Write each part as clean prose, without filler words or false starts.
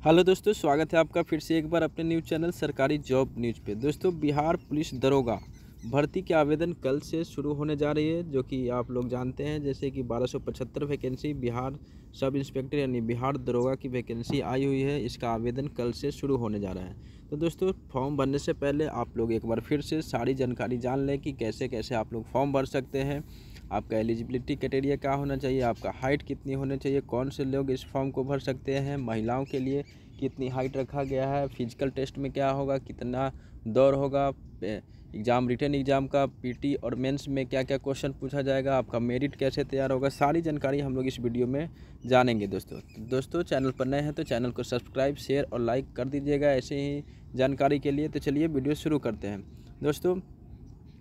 Hello दोस्तों, स्वागत है आपका फिर से एक बार अपने न्यूज़ चैनल सरकारी जॉब न्यूज़ पे। दोस्तों, बिहार पुलिस दरोगा भर्ती के आवेदन कल से शुरू होने जा रही है, जो कि आप लोग जानते हैं। जैसे कि 1275 वैकेंसी बिहार सब इंस्पेक्टर यानी बिहार दरोगा की वैकेंसी आई हुई है। इसका आवेदन कल से शुरू होने जा रहा है। तो दोस्तों, फॉर्म भरने से पहले आप लोग एक बार फिर से सारी जानकारी जान लें कि कैसे कैसे आप लोग फॉर्म भर सकते हैं। आपका एलिजिबिलिटी क्राइटेरिया क्या होना चाहिए, आपका हाइट कितनी होनी चाहिए, कौन से लोग इस फॉर्म को भर सकते हैं, महिलाओं के लिए कितनी हाइट रखा गया है, फिजिकल टेस्ट में क्या होगा, कितना दौर होगा, एग्ज़ाम रिटन एग्ज़ाम का पीटी और मेंस में क्या क्या क्वेश्चन पूछा जाएगा, आपका मेरिट कैसे तैयार होगा, सारी जानकारी हम लोग इस वीडियो में जानेंगे। दोस्तों चैनल पर नए हैं तो चैनल को सब्सक्राइब, शेयर और लाइक कर दीजिएगा ऐसे ही जानकारी के लिए। तो चलिए वीडियो शुरू करते हैं। दोस्तों,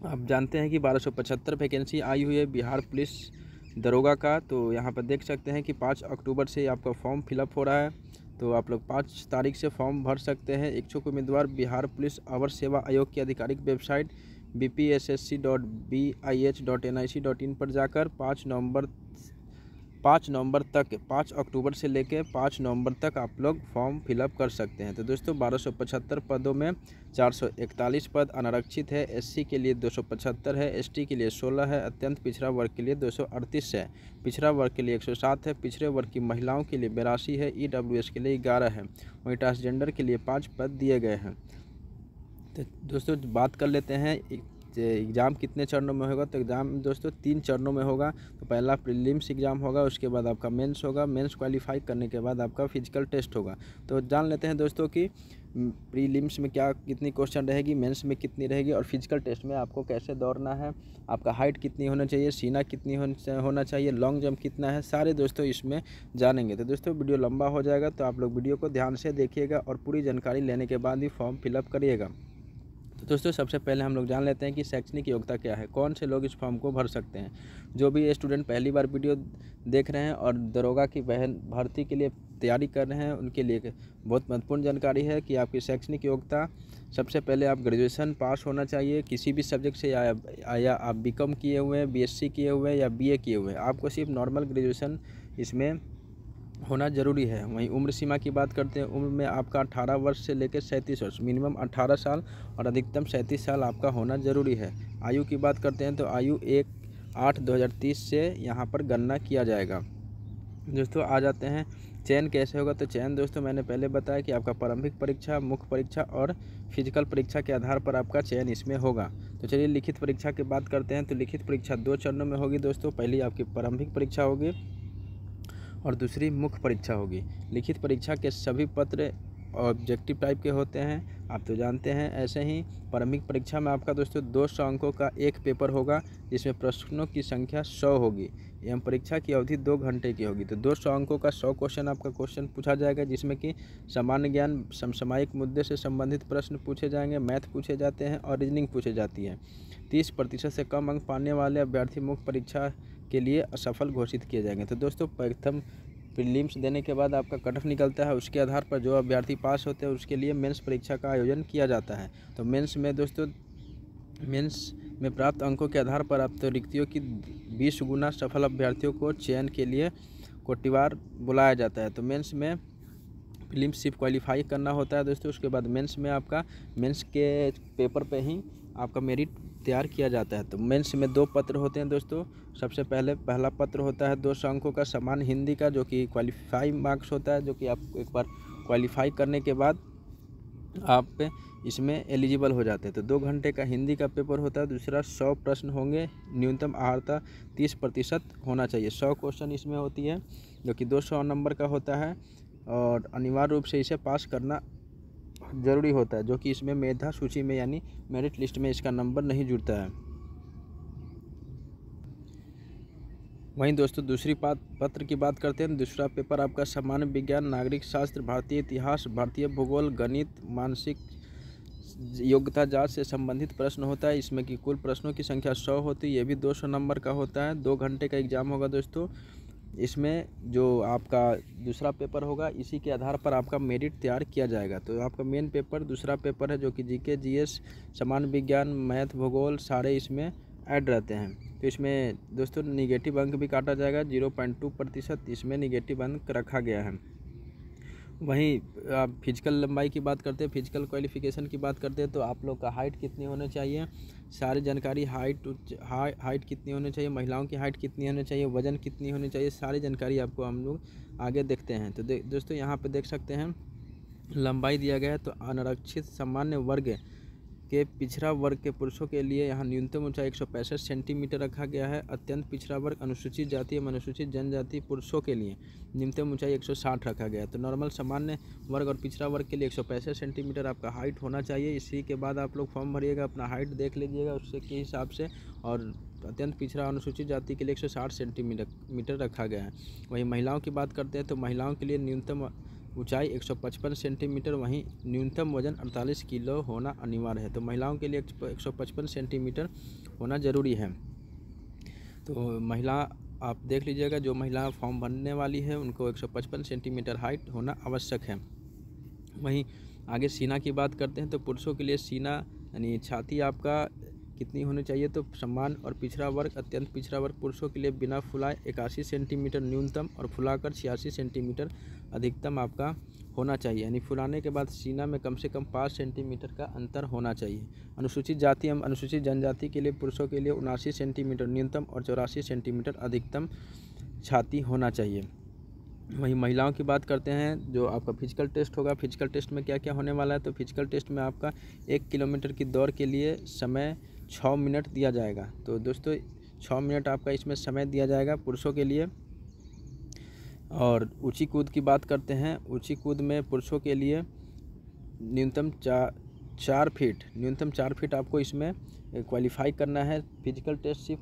आप जानते हैं कि 1275 वैकेंसी आई हुई है बिहार पुलिस दरोगा का। तो यहाँ पर देख सकते हैं कि 5 अक्टूबर से आपका फॉर्म फिलअप हो रहा है। तो आप लोग 5 तारीख से फॉर्म भर सकते हैं। इच्छुक उम्मीदवार बिहार पुलिस अवर सेवा आयोग की आधिकारिक वेबसाइट bpssc.bih.nic.in पर जाकर 5 अक्टूबर से लेकर 5 नवंबर तक आप लोग फॉर्म फिलअप कर सकते हैं। तो दोस्तों, 1275 पदों में 441 पद अनारक्षित है। एससी के लिए 275 है, एसटी के लिए 16 है, अत्यंत पिछड़ा वर्ग के लिए 238 है, पिछड़ा वर्ग के लिए 107 है, पिछड़े वर्ग की महिलाओं के लिए 82 है, ईडब्ल्यूएस के लिए 11 है, वहीं ट्रांसजेंडर के लिए 5 पद दिए गए हैं। तो दोस्तों, बात कर लेते हैं एग्ज़ाम कितने चरणों में होगा। तो एग्ज़ाम दोस्तों 3 चरणों में होगा। तो पहला प्रीलिम्स एग्ज़ाम होगा, उसके बाद आपका मेंस होगा, मेंस क्वालिफाई करने के बाद आपका फिजिकल टेस्ट होगा। तो जान लेते हैं दोस्तों कि प्रीलिम्स में क्या कितनी क्वेश्चन रहेगी, मेंस में कितनी रहेगी और फिजिकल टेस्ट में आपको कैसे दौड़ना है, आपका हाइट कितनी होना चाहिए, सीना कितनी होना चाहिए, लॉन्ग जंप कितना है, सारे दोस्तों इसमें जानेंगे। तो दोस्तों, वीडियो लंबा हो जाएगा तो आप लोग वीडियो को ध्यान से देखिएगा और पूरी जानकारी लेने के बाद ही फॉर्म फिलअप करिएगा। तो दोस्तों, सबसे पहले हम लोग जान लेते हैं कि शैक्षणिक योग्यता क्या है, कौन से लोग इस फॉर्म को भर सकते हैं। जो भी स्टूडेंट पहली बार वीडियो देख रहे हैं और दरोगा की भर्ती के लिए तैयारी कर रहे हैं, उनके लिए बहुत महत्वपूर्ण जानकारी है कि आपकी शैक्षणिक योग्यता सबसे पहले आप ग्रेजुएशन पास होना चाहिए किसी भी सब्जेक्ट से, या आप बीकॉम किए हुए हैं, बीएससी किए हुए हैं या बीए किए हुए हैं। आपको सिर्फ नॉर्मल ग्रेजुएशन इसमें होना ज़रूरी है। वहीं उम्र सीमा की बात करते हैं, उम्र में आपका 18 वर्ष से लेकर 37 वर्ष, मिनिमम 18 साल और अधिकतम 37 साल आपका होना ज़रूरी है। आयु की बात करते हैं तो आयु 1/8/2030 से यहाँ पर गणना किया जाएगा। दोस्तों, आ जाते हैं चयन कैसे होगा। तो चयन दोस्तों मैंने पहले बताया कि आपका प्रारंभिक परीक्षा, मुख्य परीक्षा और फिजिकल परीक्षा के आधार पर आपका चयन इसमें होगा। तो चलिए लिखित परीक्षा की बात करते हैं। तो लिखित परीक्षा 2 चरणों में होगी दोस्तों। पहली आपकी प्रारंभिक परीक्षा होगी और दूसरी मुख्य परीक्षा होगी। लिखित परीक्षा के सभी पत्र ऑब्जेक्टिव टाइप के होते हैं, आप तो जानते हैं। ऐसे ही प्रारंभिक परीक्षा में आपका दोस्तों 200 अंकों का एक पेपर होगा, जिसमें प्रश्नों की संख्या 100 होगी एवं परीक्षा की अवधि 2 घंटे की होगी। तो 200 अंकों का 100 क्वेश्चन आपका क्वेश्चन पूछा जाएगा, जिसमें कि सामान्य ज्ञान, समसामयिक मुद्दे से संबंधित प्रश्न पूछे जाएंगे, मैथ पूछे जाते हैं और रीजनिंग पूछे जाती है। 30% से कम अंक पाने वाले अभ्यर्थी मुख्य परीक्षा के लिए असफल घोषित किए जाएंगे। तो दोस्तों, प्रथम प्रीलिम्स देने के बाद आपका कट ऑफ निकलता है, उसके आधार पर जो अभ्यर्थी पास होते हैं उसके लिए मेंस परीक्षा का आयोजन किया जाता है। तो मेंस में दोस्तों, मेंस में प्राप्त अंकों के आधार पर आप तो रिक्तियों की 20 गुना सफल अभ्यर्थियों को चयन के लिए कोटिवार बुलाया जाता है। तो मेंस में प्रीलिम्स सिर्फ क्वालिफाई करना होता है दोस्तों, उसके बाद मेंस में आपका मेंस के पेपर पे ही आपका मेरिट तैयार किया जाता है। तो मेंस में 2 पत्र होते हैं दोस्तों। सबसे पहले पहला पत्र होता है 200 अंकों का सामान्य हिंदी का, जो कि क्वालिफाई मार्क्स होता है, जो कि आप एक बार क्वालिफाई करने के बाद आप इसमें एलिजिबल हो जाते हैं। तो 2 घंटे का हिंदी का पेपर होता है। दूसरा 100 प्रश्न होंगे, न्यूनतम अर्हता 30% होना चाहिए। 100 क्वेश्चन इसमें होती है, जो कि 200 नंबर का होता है और अनिवार्य रूप से इसे पास करना ज़रूरी होता है, जो कि इसमें मेधा सूची में यानी मेरिट लिस्ट में इसका नंबर नहीं जुड़ता है। वहीं दोस्तों, दूसरी पत्र की बात करते हैं। दूसरा पेपर आपका सामान्य विज्ञान, नागरिक शास्त्र, भारतीय इतिहास, भारतीय भूगोल, गणित, मानसिक योग्यता जांच से संबंधित प्रश्न होता है। इसमें की कुल प्रश्नों की संख्या 100 होती है, ये भी 200 नंबर का होता है। 2 घंटे का एग्जाम होगा दोस्तों। इसमें जो आपका दूसरा पेपर होगा, इसी के आधार पर आपका मेरिट तैयार किया जाएगा। तो आपका मेन पेपर दूसरा पेपर है, जो कि जीके, जीएस, सामान्य विज्ञान, मैथ, भूगोल सारे इसमें ऐड रहते हैं। तो इसमें दोस्तों निगेटिव अंक भी काटा जाएगा, 0.2% इसमें निगेटिव अंक रखा गया है। वहीं आप फिजिकल लंबाई की बात करते हैं, फिजिकल क्वालिफिकेशन की बात करते हैं तो आप लोग का हाइट कितनी होनी चाहिए, सारी जानकारी हाइट कितनी होनी चाहिए, महिलाओं की हाइट कितनी होनी चाहिए, वज़न कितनी होनी चाहिए, सारी जानकारी आपको हम लोग आगे देखते हैं। तो दोस्तों यहाँ पे देख सकते हैं लंबाई दिया गया है। तो अनारक्षित सामान्य वर्ग के पिछड़ा वर्ग के पुरुषों के लिए यहाँ न्यूनतम ऊंचाई 165 सेंटीमीटर रखा गया है। अत्यंत पिछड़ा वर्ग अनुसूचित जाति एवं अनुसूचित जनजाति पुरुषों के लिए न्यूनतम ऊंचाई 160 रखा गया है। तो नॉर्मल सामान्य वर्ग और पिछड़ा वर्ग के लिए 165 सेंटीमीटर आपका हाइट होना चाहिए। इसी के बाद आप लोग फॉर्म भरिएगा, अपना हाइट देख लीजिएगा उससे के हिसाब से। और अत्यंत पिछड़ा अनुसूचित जाति के लिए 160 सेंटीमीटर रखा गया है। वहीं महिलाओं की बात करते हैं तो महिलाओं के लिए न्यूनतम ऊंचाई 155 सेंटीमीटर, वहीं न्यूनतम वजन 48 किलो होना अनिवार्य है। तो महिलाओं के लिए 155 सेंटीमीटर होना ज़रूरी है। तो महिला आप देख लीजिएगा, जो महिला फॉर्म भरने वाली है उनको 155 सेंटीमीटर हाइट होना आवश्यक है। वहीं आगे सीना की बात करते हैं तो पुरुषों के लिए सीना यानी छाती आपका कितनी होनी चाहिए, तो समान और पिछड़ा वर्ग अत्यंत पिछड़ा वर्ग पुरुषों के लिए बिना फुलाए 81 सेंटीमीटर न्यूनतम और फुलाकर 86 सेंटीमीटर अधिकतम आपका होना चाहिए। यानी फुलाने के बाद सीना में कम से कम 5 सेंटीमीटर का अंतर होना चाहिए। अनुसूचित जाति एवं अनुसूचित जनजाति के लिए पुरुषों के लिए 79 सेंटीमीटर न्यूनतम और 84 सेंटीमीटर अधिकतम छाती होना चाहिए। वहीं महिलाओं की बात करते हैं, जो आपका फिजिकल टेस्ट होगा, फिजिकल टेस्ट में क्या क्या होने वाला है। तो फिजिकल टेस्ट में आपका 1 किलोमीटर की दौड़ के लिए समय 6 मिनट दिया जाएगा। तो दोस्तों 6 मिनट आपका इसमें समय दिया जाएगा पुरुषों के लिए। और ऊंची कूद की बात करते हैं, ऊंची कूद में पुरुषों के लिए न्यूनतम 4 फीट आपको इसमें क्वालिफाई करना है। फिजिकल टेस्ट सिर्फ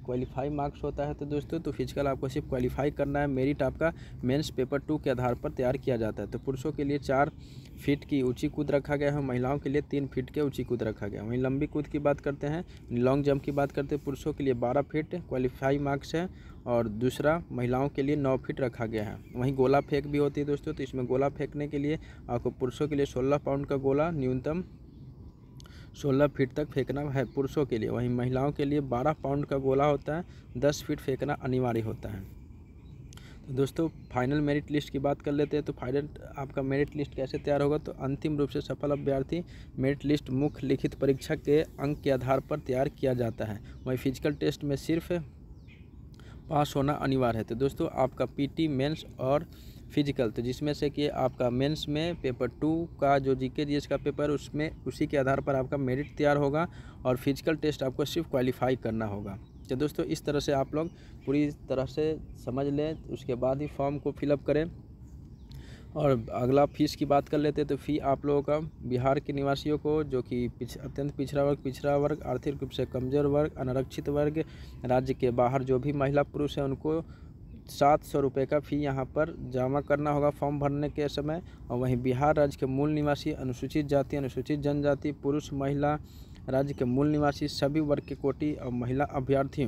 क्वालिफाई मार्क्स होता है। तो दोस्तों तो फिजिकल आपको सिर्फ क्वालिफाई करना है, मेरिट आपका मेंस पेपर 2 के आधार पर तैयार किया जाता है। तो पुरुषों के लिए 4 फीट की ऊंची कूद रखा गया है, महिलाओं के लिए 3 फीट के ऊंची कूद रखा गया है। वहीं लंबी कूद की बात करते हैं, लॉन्ग जंप की बात करते हैं, पुरुषों के लिए 12 फीट क्वालिफाई मार्क्स है और दूसरा महिलाओं के लिए 9 फीट रखा गया है। वहीं गोला फेंक भी होती है दोस्तों, तो इसमें गोला फेंकने के लिए आपको पुरुषों के लिए 16 पाउंड का गोला न्यूनतम 16 फीट तक फेंकना है पुरुषों के लिए। वहीं महिलाओं के लिए 12 पाउंड का गोला होता है, 10 फीट फेंकना अनिवार्य होता है। तो दोस्तों फाइनल मेरिट लिस्ट की बात कर लेते हैं। तो फाइनल आपका मेरिट लिस्ट कैसे तैयार होगा, तो अंतिम रूप से सफल अभ्यर्थी मेरिट लिस्ट मुख्य लिखित परीक्षा के अंक के आधार पर तैयार किया जाता है। वहीं फिजिकल टेस्ट में सिर्फ पास होना अनिवार्य है। तो दोस्तों आपका पीटी, मेंस और फिजिकल, तो जिसमें से कि आपका मेंस में पेपर 2 का जो जीके जीएस का पेपर उसमें उसी के आधार पर आपका मेरिट तैयार होगा और फिजिकल टेस्ट आपको सिर्फ क्वालिफाई करना होगा। तो दोस्तों इस तरह से आप लोग पूरी तरह से समझ लें, उसके बाद ही फॉर्म को फिलअप करें। और अगला फ़ीस की बात कर लेते हैं। तो फ़ी आप लोगों का बिहार के निवासियों को जो कि अत्यंत पिछड़ा वर्ग, आर्थिक रूप से कमज़ोर वर्ग, अनारक्षित वर्ग, राज्य के बाहर जो भी महिला पुरुष हैं उनको 700 रुपये का फ़ी यहाँ पर जमा करना होगा फॉर्म भरने के समय। और वहीं बिहार राज्य के मूल निवासी, अनुसूचित जाति, अनुसूचित जनजाति, पुरुष, महिला, राज्य के मूल निवासी सभी वर्ग के कोटि और महिला अभ्यर्थी,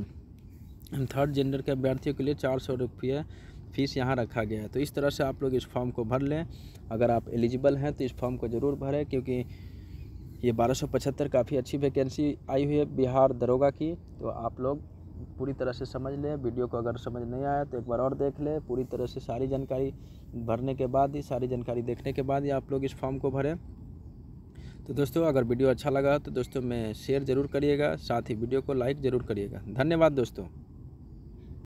थर्ड जेंडर के अभ्यर्थियों के लिए 400 रुपये फीस यहाँ रखा गया है। तो इस तरह से आप लोग इस फॉर्म को भर लें। अगर आप एलिजिबल हैं तो इस फॉर्म को ज़रूर भरें, क्योंकि ये 1275 काफ़ी अच्छी वैकेंसी आई हुई है बिहार दरोगा की। तो आप लोग पूरी तरह से समझ लें। वीडियो को अगर समझ नहीं आया तो एक बार और देख लें। पूरी तरह से सारी जानकारी भरने के बाद ही, सारी जानकारी देखने के बाद ही आप लोग इस फॉर्म को भरें। तो दोस्तों अगर वीडियो अच्छा लगा तो दोस्तों में शेयर ज़रूर करिएगा, साथ ही वीडियो को लाइक ज़रूर करिएगा। धन्यवाद दोस्तों।